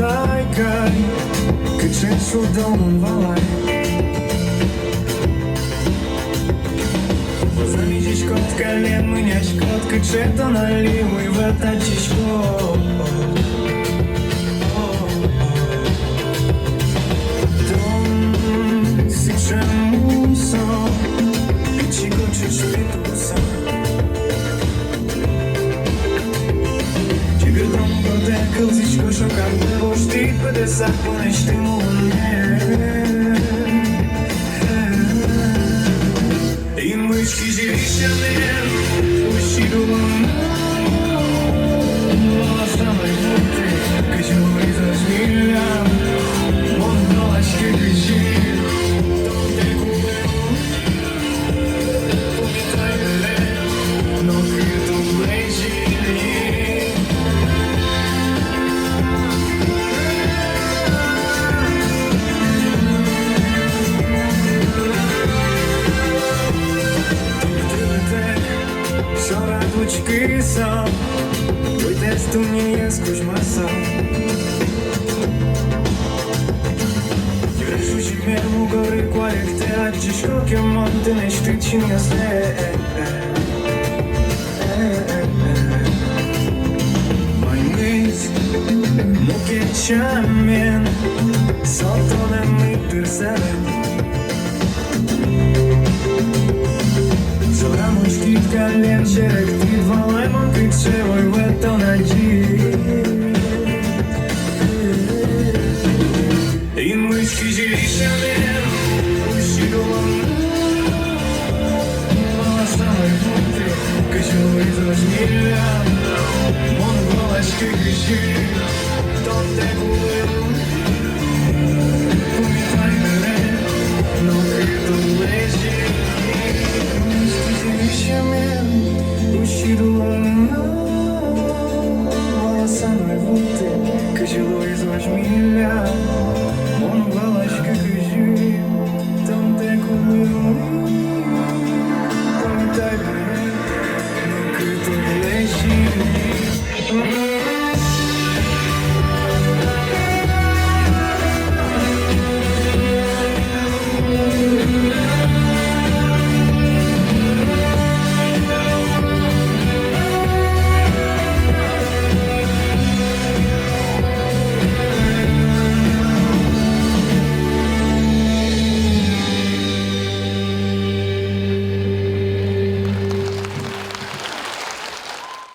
taikai, cât censul domnul valai. Zamiedzisz kotka, nie młyniać kotkę, czy to naliły wata dziś kot. Dom sycze muso, pici goczy szpitusa. Ciebie dom godekał, ziszko szokam, bo sztyk będę zapłonąć tym umie. I myszki dzieliście mnie, usiłowałem na samej buty, gdzie mój zaśmieliam, mądrość kiedyś to tego pamiętaj mnie, no kiedy to leci. Шарабочки сам, твой тест у меня сквозь масса. Грешучи мерму горы квалик, ты отчишь кокем, он ты нечтычин я след. Мой мысль, муки чамен, салтоnem и перселем. Szoramos kitka, lęczerek, ty dwa lemonki, trzymaj łeto na dziś. I myszki dzieliście mnie, usiłowałem na samej buty, kazioły zaśmieliam, mądrość kiedyś to tego pamiętaj mnie, no kiedy leci. Usiłowałem na samej buty, kazioły zaśmieliam,